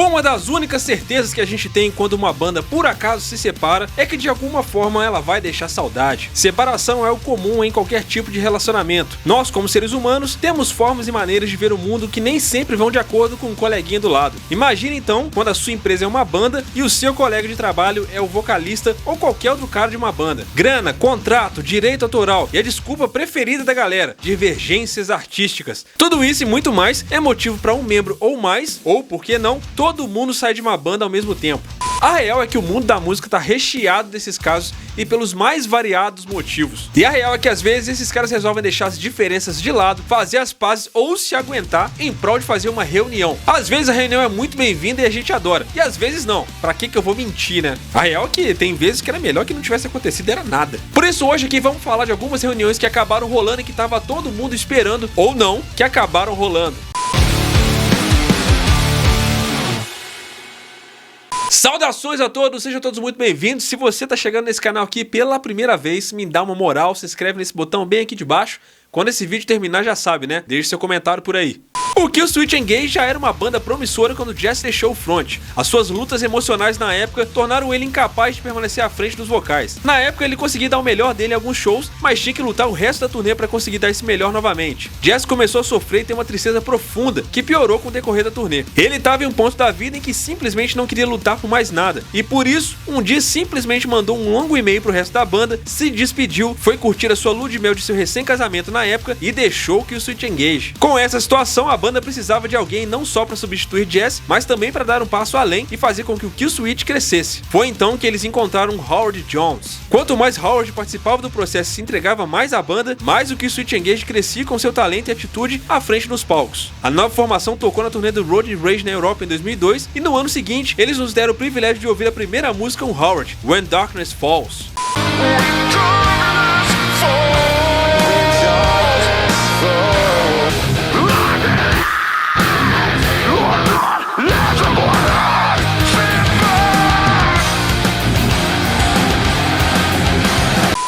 Uma das únicas certezas que a gente tem quando uma banda por acaso se separa é que de alguma forma ela vai deixar saudade. Separação é o comum em qualquer tipo de relacionamento. Nós, como seres humanos, temos formas e maneiras de ver o mundo que nem sempre vão de acordo com o coleguinha do lado. Imagine então quando a sua empresa é uma banda e o seu colega de trabalho é o vocalista ou qualquer outro cara de uma banda. Grana, contrato, direito autoral e a desculpa preferida da galera, divergências artísticas. Tudo isso e muito mais é motivo para um membro ou mais, ou por que não, todo mundo sai de uma banda ao mesmo tempo. A real é que o mundo da música tá recheado desses casos e pelos mais variados motivos. E a real é que às vezes esses caras resolvem deixar as diferenças de lado, fazer as pazes ou se aguentar em prol de fazer uma reunião. Às vezes a reunião é muito bem-vinda e a gente adora, e às vezes não. Pra que eu vou mentir, né? A real é que tem vezes que era melhor que não tivesse acontecido, era nada. Por isso hoje aqui vamos falar de algumas reuniões que acabaram rolando e que tava todo mundo esperando, ou não, que acabaram rolando. Saudações a todos, sejam todos muito bem-vindos. Se você tá chegando nesse canal aqui pela primeira vez, me dá uma moral, se inscreve nesse botão bem aqui de baixo. Quando esse vídeo terminar já sabe, né? Deixe seu comentário por aí. O Killswitch Engage já era uma banda promissora quando Jesse deixou o front. As suas lutas emocionais na época tornaram ele incapaz de permanecer à frente dos vocais. Na época ele conseguia dar o melhor dele em alguns shows, mas tinha que lutar o resto da turnê para conseguir dar esse melhor novamente. Jesse começou a sofrer e ter uma tristeza profunda, que piorou com o decorrer da turnê. Ele estava em um ponto da vida em que simplesmente não queria lutar por mais nada, e por isso, um dia simplesmente mandou um longo e-mail pro resto da banda, se despediu, foi curtir a sua lua de mel de seu recém-casamento na época e deixou o Killswitch Engage. Com essa situação, a banda precisava de alguém não só para substituir Jesse, mas também para dar um passo além e fazer com que o Killswitch crescesse. Foi então que eles encontraram Howard Jones. Quanto mais Howard participava do processo e se entregava mais à banda, mais o Killswitch Engage crescia com seu talento e atitude à frente nos palcos. A nova formação tocou na turnê do Road Rage na Europa em 2002 e no ano seguinte eles nos deram o privilégio de ouvir a primeira música com Howard, When Darkness Falls.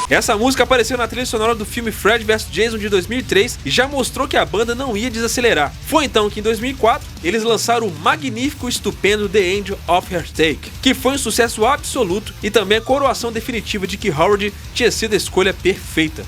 Essa música apareceu na trilha sonora do filme Fred vs Jason de 2003 e já mostrou que a banda não ia desacelerar. Foi então que em 2004 eles lançaram o magnífico e estupendo The Angel of Heartache, que foi um sucesso absoluto e também a coroação definitiva de que Howard tinha sido a escolha perfeita.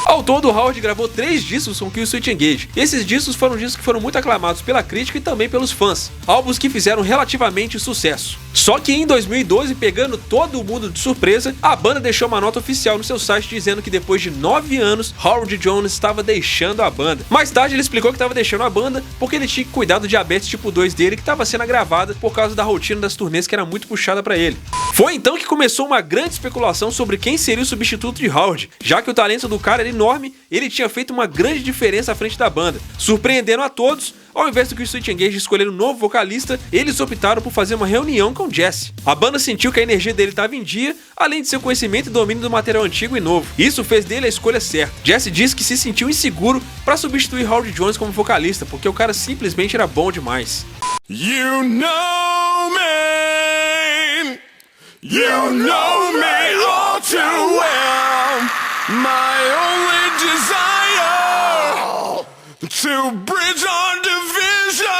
Ao todo, Howard gravou 3 discos com Killswitch Engage. Esses discos foram discos que foram muito aclamados pela crítica e também pelos fãs. Álbuns que fizeram relativamente sucesso. Só que em 2012, pegando todo mundo de surpresa, a banda deixou uma nota oficial no seu site dizendo que depois de 9 anos, Howard Jones estava deixando a banda. Mais tarde ele explicou que estava deixando a banda porque ele tinha que cuidar do diabetes tipo 2 dele, que estava sendo agravada por causa da rotina das turnês que era muito puxada para ele. Foi então que começou uma grande especulação sobre quem seria o substituto de Howard, já que o talento do cara era enorme, ele tinha feito uma grande diferença à frente da banda. Surpreendendo a todos, ao invés do Killswitch Engage escolher um novo vocalista, eles optaram por fazer uma reunião com Jesse. A banda sentiu que a energia dele estava em dia, além de seu conhecimento e domínio do material antigo e novo. Isso fez dele a escolha certa. Jesse disse que se sentiu inseguro para substituir Howard Jones como vocalista, porque o cara simplesmente era bom demais. You know me. You know me all too well. My only desire to bridge our division.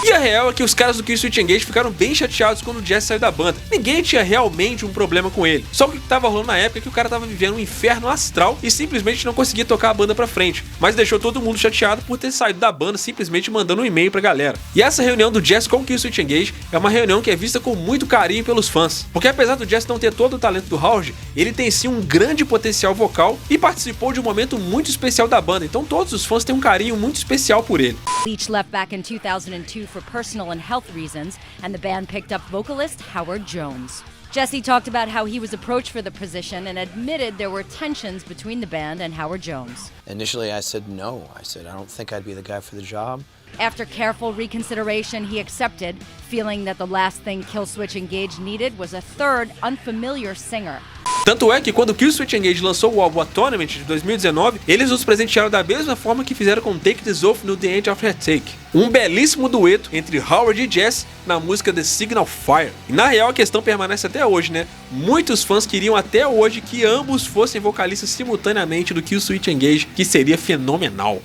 E a real é que os caras do Killswitch Engage ficaram bem chateados quando o Jesse saiu da banda. Ninguém tinha realmente um problema com ele. Só que o que tava rolando na época é que o cara tava vivendo um inferno astral e simplesmente não conseguia tocar a banda pra frente. Mas deixou todo mundo chateado por ter saído da banda, simplesmente mandando um e-mail pra galera. E essa reunião do Jesse com o Killswitch Engage é uma reunião que é vista com muito carinho pelos fãs. Porque apesar do Jesse não ter todo o talento do Howard, ele tem sim um grande potencial vocal e participou de um momento muito especial da banda. Então todos os fãs têm um carinho muito especial por ele. Leach left back in 2002 for personal and health reasons, and the band picked up vocalist Howard Jones. Jesse talked about how he was approached for the position and admitted there were tensions between the band and Howard Jones. Initially, I said no. I said, I don't think I'd be the guy for the job. After careful reconsideration, he accepted, feeling that the last thing Killswitch Engage needed was a third, unfamiliar singer. Tanto é que quando Killswitch Engage lançou o álbum A Tournament de 2019, eles nos presentearam da mesma forma que fizeram com Take This Oath no The End of Heartache. Um belíssimo dueto entre Howard e Jess na música The Signal Fire. E na real a questão permanece até hoje, né? Muitos fãs queriam até hoje que ambos fossem vocalistas simultaneamente do Killswitch Engage, que seria fenomenal.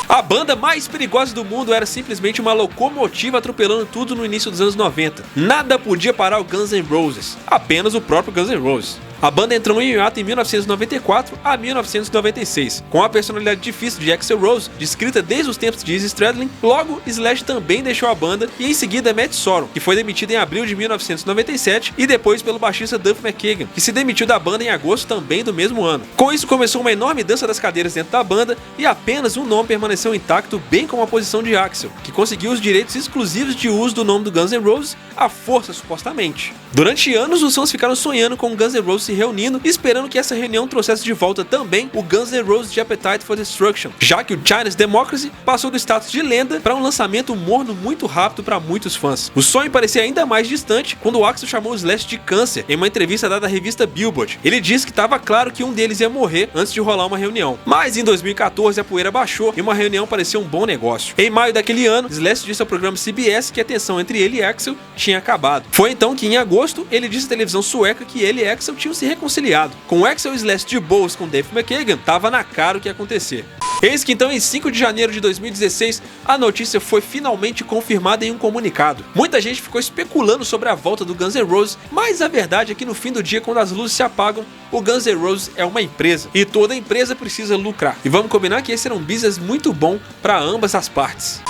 A banda mais perigosa do mundo era simplesmente uma locomotiva atropelando tudo no início dos anos 90. Nada podia parar o Guns N' Roses, apenas o próprio Guns N' Roses. A banda entrou em hiato em 1994 a 1996. Com a personalidade difícil de Axl Rose, descrita desde os tempos de Izzy Stradlin, logo Slash também deixou a banda e em seguida Matt Sorum, que foi demitido em abril de 1997, e depois pelo baixista Duff McKagan, que se demitiu da banda em agosto também do mesmo ano. Com isso começou uma enorme dança das cadeiras dentro da banda e apenas um nome permaneceu intacto, bem como a posição de Axl, que conseguiu os direitos exclusivos de uso do nome do Guns N' Roses à força supostamente. Durante anos os fãs ficaram sonhando com o Guns N' Roses se reunindo, esperando que essa reunião trouxesse de volta também o Guns N' Roses de Appetite for Destruction, já que o Chinese Democracy passou do status de lenda para um lançamento morno muito rápido para muitos fãs. O sonho parecia ainda mais distante quando o Axl chamou o Slash de câncer em uma entrevista dada à revista Billboard. Ele disse que estava claro que um deles ia morrer antes de rolar uma reunião. Mas em 2014 a poeira baixou e uma reunião parecia um bom negócio. Em maio daquele ano, Slash disse ao programa CBS que a tensão entre ele e Axl tinha acabado. Foi então que em agosto ele disse à televisão sueca que ele e Axl tinham se reconciliado. Com Axl e Slash de boas com Duff McKagan, tava na cara o que ia acontecer. Eis que então em 5 de janeiro de 2016, a notícia foi finalmente confirmada em um comunicado. Muita gente ficou especulando sobre a volta do Guns N' Roses, mas a verdade é que no fim do dia, quando as luzes se apagam, o Guns N' Roses é uma empresa, e toda empresa precisa lucrar. E vamos combinar que esse era um business muito bom para ambas as partes.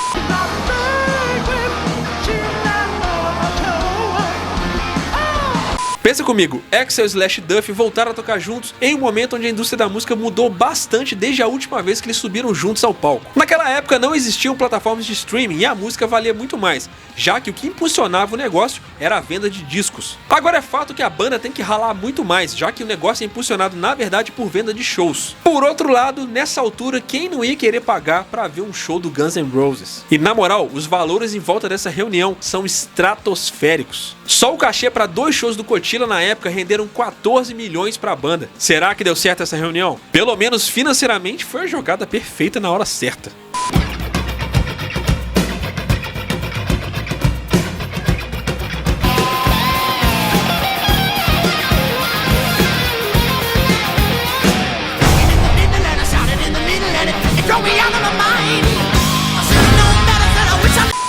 Pensa comigo, Axl, Slash e Duff voltaram a tocar juntos em um momento onde a indústria da música mudou bastante desde a última vez que eles subiram juntos ao palco. Naquela época não existiam plataformas de streaming e a música valia muito mais, já que o que impulsionava o negócio era a venda de discos. Agora é fato que a banda tem que ralar muito mais, já que o negócio é impulsionado na verdade por venda de shows. Por outro lado, nessa altura, quem não ia querer pagar para ver um show do Guns N' Roses? E na moral, os valores em volta dessa reunião são estratosféricos. Só o cachê para 2 shows do Coachella na época renderam 14 milhões para a banda. Será que deu certo essa reunião? Pelo menos financeiramente foi a jogada perfeita na hora certa.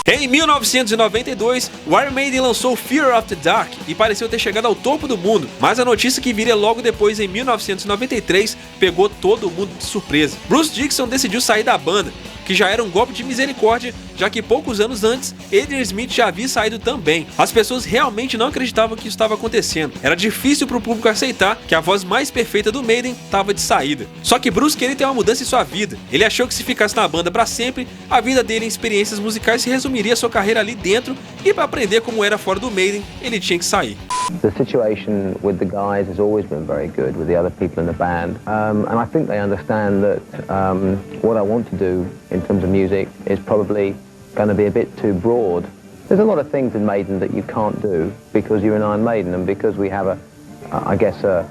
Em 1992, o Iron Maiden lançou Fear of the Dark e pareceu ter chegado ao topo do mundo, mas a notícia que viria logo depois, em 1993, pegou todo mundo de surpresa. Bruce Dickinson decidiu sair da banda, que já era um golpe de misericórdia, já que poucos anos antes, Adrian Smith já havia saído também. As pessoas realmente não acreditavam que isso estava acontecendo. Era difícil para o público aceitar que a voz mais perfeita do Maiden estava de saída. Só que Bruce queria ter uma mudança em sua vida. Ele achou que se ficasse na banda para sempre, a vida dele em experiências musicais se resumiria a sua carreira ali dentro, e para aprender como era fora do Maiden, ele tinha que sair. The situation with the guys has always been very good with the other people in the band, and I think they understand that what I want to do in terms of music is probably going to be a bit too broad. There's a lot of things in Maiden that you can't do because you're in Iron Maiden, and because we have I guess a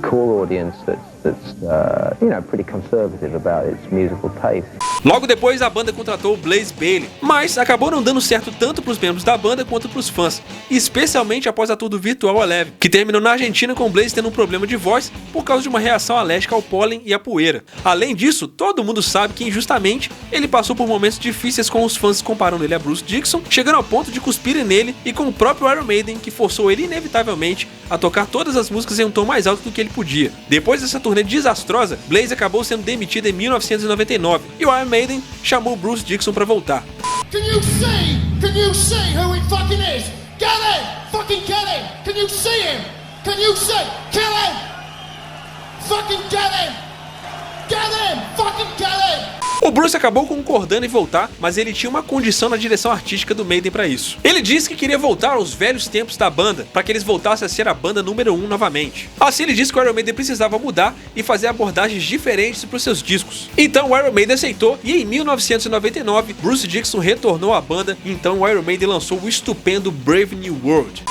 core audience that's pretty conservative about its musical taste. Logo depois, a banda contratou o Blaze Bayley, mas acabou não dando certo tanto para os membros da banda quanto para os fãs, especialmente após a tour do Virtual Eleven, que terminou na Argentina com o Blaze tendo um problema de voz por causa de uma reação alérgica ao pólen e à poeira. Além disso, todo mundo sabe que injustamente ele passou por momentos difíceis com os fãs comparando ele a Bruce Dickinson, chegando ao ponto de cuspirem nele, e com o próprio Iron Maiden, que forçou ele inevitavelmente a tocar todas as músicas em um tom mais alto do que ele podia. Depois dessa turnê desastrosa, Blaze acabou sendo demitido em 1999 e o Iron Maiden chamou Bruce Dickinson para voltar. Can you see who he fucking is? Get him! Fucking get him! Can you see him? Can you see? Kill him! Fucking get him! Get him! Fucking get him! O Bruce acabou concordando em voltar, mas ele tinha uma condição na direção artística do Maiden para isso. Ele disse que queria voltar aos velhos tempos da banda, para que eles voltassem a ser a banda número 1 novamente. Assim ele disse que o Iron Maiden precisava mudar e fazer abordagens diferentes para os seus discos. Então o Iron Maiden aceitou e em 1999 Bruce Dickinson retornou à banda, e então o Iron Maiden lançou o estupendo Brave New World.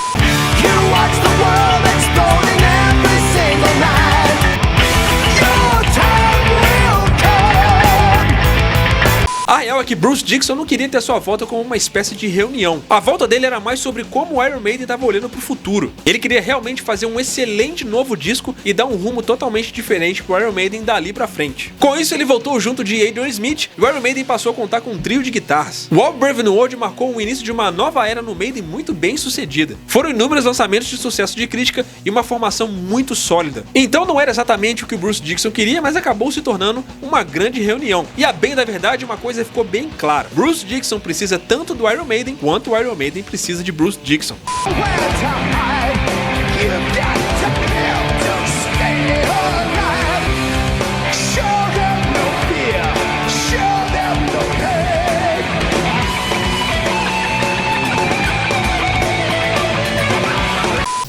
A real é que Bruce Dickinson não queria ter sua volta como uma espécie de reunião. A volta dele era mais sobre como o Iron Maiden estava olhando pro futuro. Ele queria realmente fazer um excelente novo disco e dar um rumo totalmente diferente pro Iron Maiden dali pra frente. Com isso ele voltou junto de Adrian Smith e o Iron Maiden passou a contar com um trio de guitarras. O All Brave New World marcou o início de uma nova era no Maiden muito bem sucedida. Foram inúmeros lançamentos de sucesso de crítica e uma formação muito sólida. Então não era exatamente o que o Bruce Dickinson queria, mas acabou se tornando uma grande reunião. E a bem da verdade, uma coisa ficou bem clara: Bruce Dickinson precisa tanto do Iron Maiden quanto o Iron Maiden precisa de Bruce Dickinson.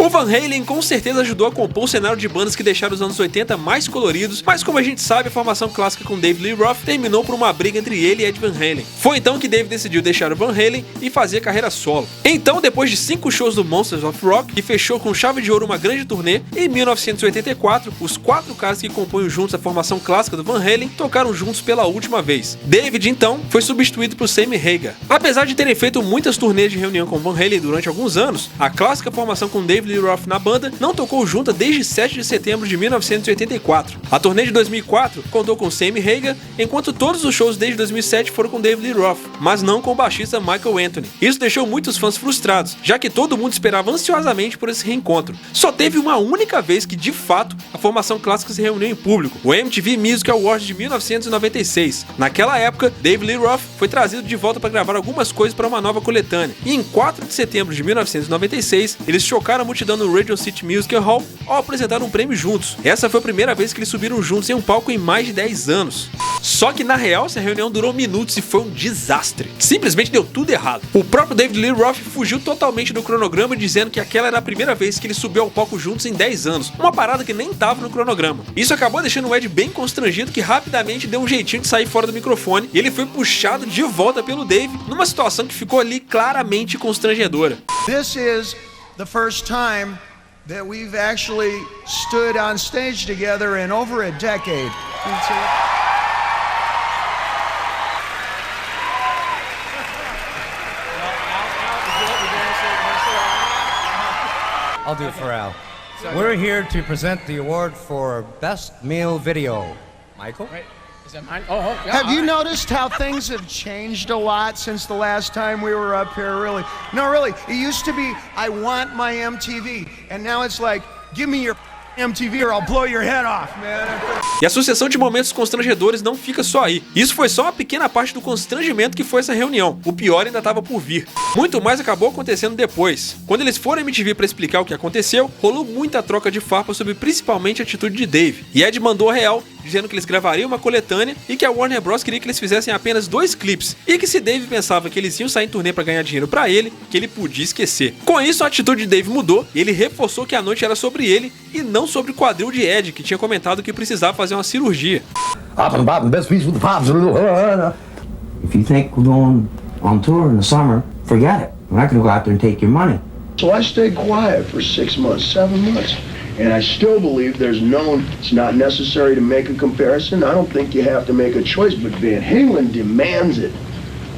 O Van Halen com certeza ajudou a compor o cenário de bandas que deixaram os anos 80 mais coloridos, mas como a gente sabe, a formação clássica com David Lee Roth terminou por uma briga entre ele e Ed Van Halen. Foi então que Dave decidiu deixar o Van Halen e fazer carreira solo. Então, depois de 5 shows do Monsters of Rock, que fechou com chave de ouro uma grande turnê, em 1984, os 4 caras que compõem juntos a formação clássica do Van Halen tocaram juntos pela última vez. David, então, foi substituído por Sammy Hagar. Apesar de terem feito muitas turnês de reunião com Van Halen durante alguns anos, a clássica formação com David Lee Roth na banda não tocou junta desde 7 de setembro de 1984. A turnê de 2004 contou com Sammy Hagar, enquanto todos os shows desde 2007 foram com David Lee Roth, mas não com o baixista Michael Anthony. Isso deixou muitos fãs frustrados, já que todo mundo esperava ansiosamente por esse reencontro. Só teve uma única vez que, de fato, a formação clássica se reuniu em público, o MTV Music Awards de 1996. Naquela época, David Lee Roth foi trazido de volta para gravar algumas coisas para uma nova coletânea, e em 4 de setembro de 1996, eles chocaram a multidão no Radio City Music Hall ao apresentar um prêmio juntos. Essa foi a primeira vez que eles subiram juntos em um palco em mais de 10 anos. Só que na real essa reunião durou minutos e foi um desastre. Simplesmente deu tudo errado. O próprio David Lee Roth fugiu totalmente do cronograma, dizendo que aquela era a primeira vez que ele subiu ao palco juntos em 10 anos, uma parada que nem tava no cronograma. Isso acabou deixando o Ed bem constrangido, que rapidamente deu um jeitinho de sair fora do microfone e ele foi puxado de volta pelo Dave, numa situação que ficou ali claramente constrangedora. This is the first time that we've actually stood on stage together in over a decade. I'll do it for Al. We're here to present the award for Best Meal Video. Michael? Right. Is that mine? Oh, yeah. Have you noticed how things have changed a lot since the last time we were up here, really? No, really. It used to be, I want my MTV. And now it's like, give me your MTV or I'll blow your head off, man. E a sucessão de momentos constrangedores não fica só aí. Isso foi só uma pequena parte do constrangimento que foi essa reunião. O pior ainda estava por vir. Muito mais acabou acontecendo depois. Quando eles foram à MTV para explicar o que aconteceu, rolou muita troca de farpa sobre principalmente a atitude de Dave. E Ed mandou a real, dizendo que eles gravariam uma coletânea e que a Warner Bros queria que eles fizessem apenas 2 clipes, e que se Dave pensava que eles iam sair em turnê para ganhar dinheiro para ele, que ele podia esquecer. Com isso, a atitude de Dave mudou e ele reforçou que a noite era sobre ele e não sobre o quadril de Ed, que tinha comentado que precisava fazer uma cirurgia. If you think we're going on tour in the summer, forget it. We're not going to go out there and take your money. So I stayed quiet for 6 months, 7 months. And I still believe it's not necessary to make a comparison. I don't think you have to make a choice, but Van Halen demands it.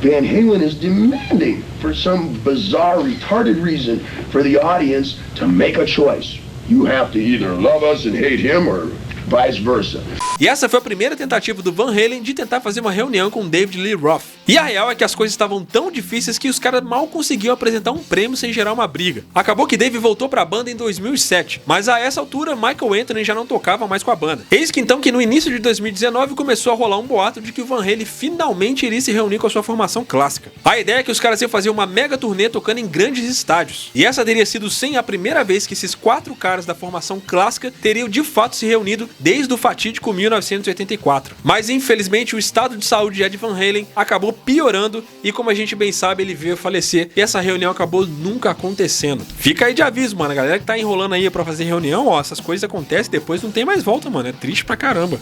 Van Halen is demanding, for some bizarre, retarded reason, for the audience to make a choice. You have to either love us and hate him or vice versa. E essa foi a primeira tentativa do Van Halen de tentar fazer uma reunião com David Lee Roth. E a real é que as coisas estavam tão difíceis que os caras mal conseguiam apresentar um prêmio sem gerar uma briga. Acabou que Dave voltou pra banda em 2007, mas a essa altura Michael Anthony já não tocava mais com a banda. Eis que então que no início de 2019 começou a rolar um boato de que o Van Halen finalmente iria se reunir com a sua formação clássica. A ideia é que os caras iam fazer uma mega turnê tocando em grandes estádios. E essa teria sido sim a primeira vez que esses 4 caras da formação clássica teriam de fato se reunido desde o fatídico 1984. Mas infelizmente o estado de saúde de Ed Van Halen acabou piorando e, como a gente bem sabe, ele veio a falecer e essa reunião acabou nunca acontecendo. Fica aí de aviso, mano, a galera que tá enrolando aí pra fazer reunião, ó, essas coisas acontecem depois não tem mais volta, mano, é triste pra caramba.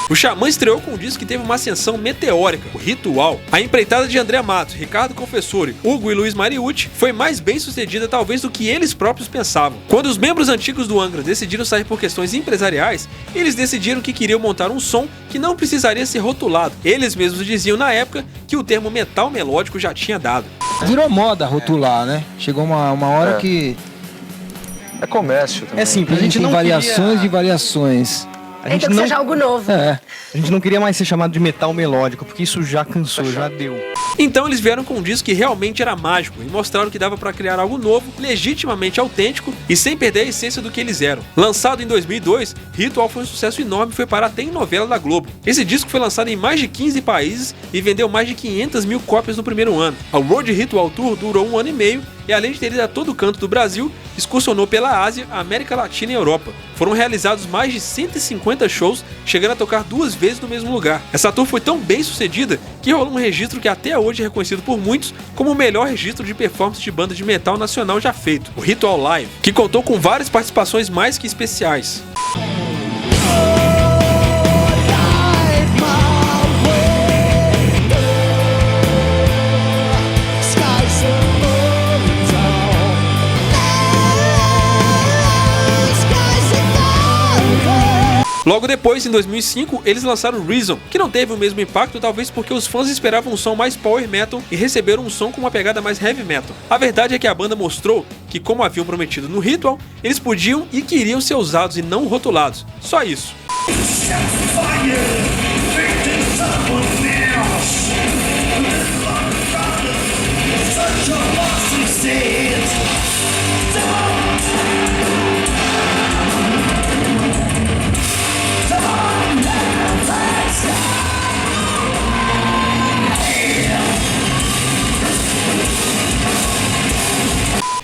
O Xamã estreou com um disco que teve uma ascensão meteórica, o Ritual. A empreitada de André Matos, Ricardo Confessori, Hugo e Luiz Mariucci foi mais bem sucedida talvez do que eles próprios pensavam. Quando os membros antigos do Angra decidiram sair por questões empresariais, eles decidiram que queriam montar um som que não precisaria ser rotulado. Eles mesmos diziam na época que o termo metal melódico já tinha dado. Virou moda rotular, né? Chegou uma hora que... É comércio também. É simples, a gente tem variações de variações. Então que seja algo novo. A gente não queria mais ser chamado de metal melódico, porque isso já cansou, já deu. Então eles vieram com um disco que realmente era mágico e mostraram que dava pra criar algo novo, legitimamente autêntico e sem perder a essência do que eles eram. Lançado em 2002, Ritual foi um sucesso enorme e foi parar até em novela da Globo. Esse disco foi lançado em mais de 15 países e vendeu mais de 500 mil cópias no primeiro ano. A World Ritual Tour durou 1 ano e meio e, além de ter ido a todo canto do Brasil, excursionou pela Ásia, América Latina e Europa. Foram realizados mais de 150 shows, chegando a tocar 2 vezes no mesmo lugar. Essa tour foi tão bem sucedida que rolou um registro que até hoje é reconhecido por muitos como o melhor registro de performance de banda de metal nacional já feito, o Ritual Live, que contou com várias participações mais que especiais. Logo depois, em 2005, eles lançaram Reason, que não teve o mesmo impacto, talvez porque os fãs esperavam um som mais power metal e receberam um som com uma pegada mais heavy metal. A verdade é que a banda mostrou que, como haviam prometido no Ritual, eles podiam e queriam ser usados e não rotulados. Só isso.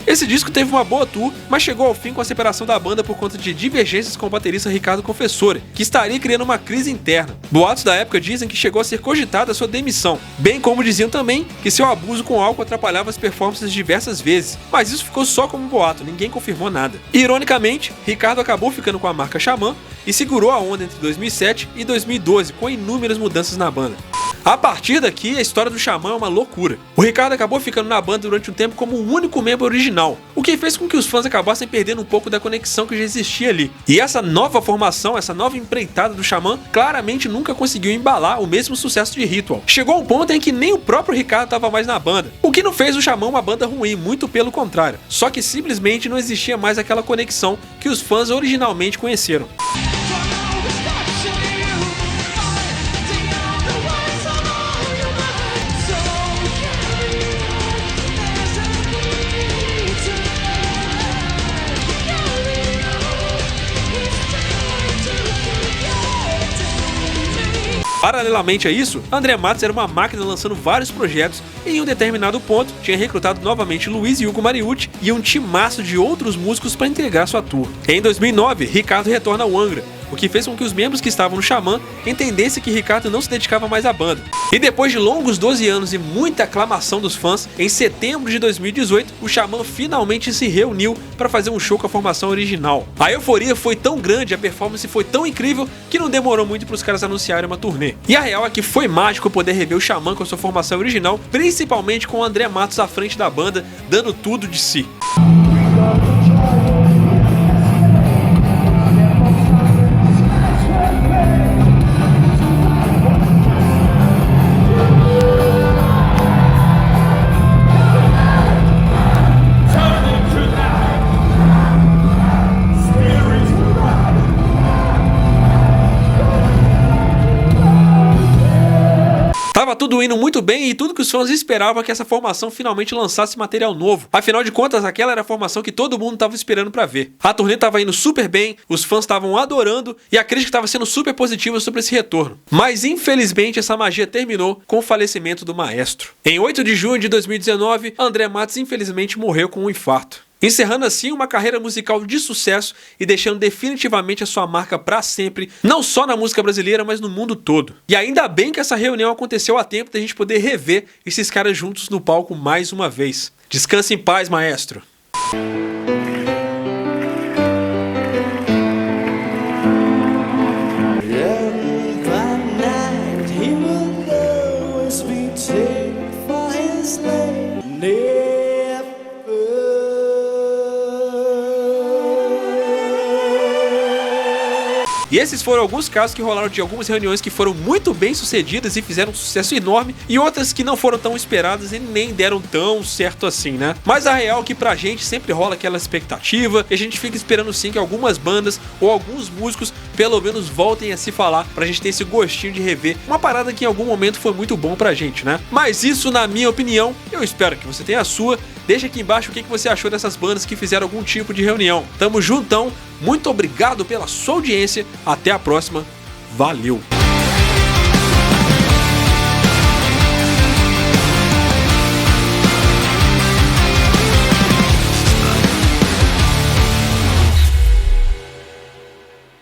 Esse disco teve uma boa tour, mas chegou ao fim com a separação da banda por conta de divergências com o baterista Ricardo Confessori, que estaria criando uma crise interna. Boatos da época dizem que chegou a ser cogitada a sua demissão, bem como diziam também que seu abuso com álcool atrapalhava as performances diversas vezes, mas isso ficou só como boato, ninguém confirmou nada. Ironicamente, Ricardo acabou ficando com a marca Xamã e segurou a onda entre 2007 e 2012, com inúmeras mudanças na banda. A partir daqui, a história do Xamã é uma loucura. O Ricardo acabou ficando na banda durante um tempo como o único membro original, o que fez com que os fãs acabassem perdendo um pouco da conexão que já existia ali. E essa nova formação, essa nova empreitada do Xamã, claramente nunca conseguiu embalar o mesmo sucesso de Ritual. Chegou a um ponto em que nem o próprio Ricardo estava mais na banda, o que não fez o Xamã uma banda ruim, muito pelo contrário. Só que simplesmente não existia mais aquela conexão que os fãs originalmente conheceram. Paralelamente a isso, André Matos era uma máquina lançando vários projetos e em um determinado ponto tinha recrutado novamente Luiz e Hugo Mariucci e um timaço de outros músicos para integrar sua tour. Em 2009, Ricardo retorna ao Angra, o que fez com que os membros que estavam no Xamã entendessem que Ricardo não se dedicava mais à banda. E depois de longos 12 anos e muita aclamação dos fãs, em setembro de 2018, o Xamã finalmente se reuniu para fazer um show com a formação original. A euforia foi tão grande, a performance foi tão incrível, que não demorou muito para os caras anunciarem uma turnê. E a real é que foi mágico poder rever o Xamã com a sua formação original, principalmente com o André Matos à frente da banda, dando tudo de si. indo muito bem e tudo que os fãs esperavam é que essa formação finalmente lançasse material novo. Afinal de contas, aquela era a formação que todo mundo estava esperando pra ver. A turnê estava indo super bem, os fãs estavam adorando e a crítica estava sendo super positiva sobre esse retorno. Mas infelizmente essa magia terminou com o falecimento do maestro. Em 8 de junho de 2019, André Matos infelizmente morreu com um infarto, encerrando assim uma carreira musical de sucesso e deixando definitivamente a sua marca pra sempre, não só na música brasileira, mas no mundo todo. E ainda bem que essa reunião aconteceu a tempo da gente poder rever esses caras juntos no palco mais uma vez. Descanse em paz, maestro. E esses foram alguns casos que rolaram de algumas reuniões que foram muito bem sucedidas e fizeram um sucesso enorme, e outras que não foram tão esperadas e nem deram tão certo assim, né? Mas a real é que pra gente sempre rola aquela expectativa e a gente fica esperando sim que algumas bandas ou alguns músicos pelo menos voltem a se falar pra gente ter esse gostinho de rever uma parada que em algum momento foi muito bom pra gente, né? Mas isso, na minha opinião, eu espero que você tenha a sua. Deixa aqui embaixo o que você achou dessas bandas que fizeram algum tipo de reunião. Tamo juntão, muito obrigado pela sua audiência, até a próxima, valeu!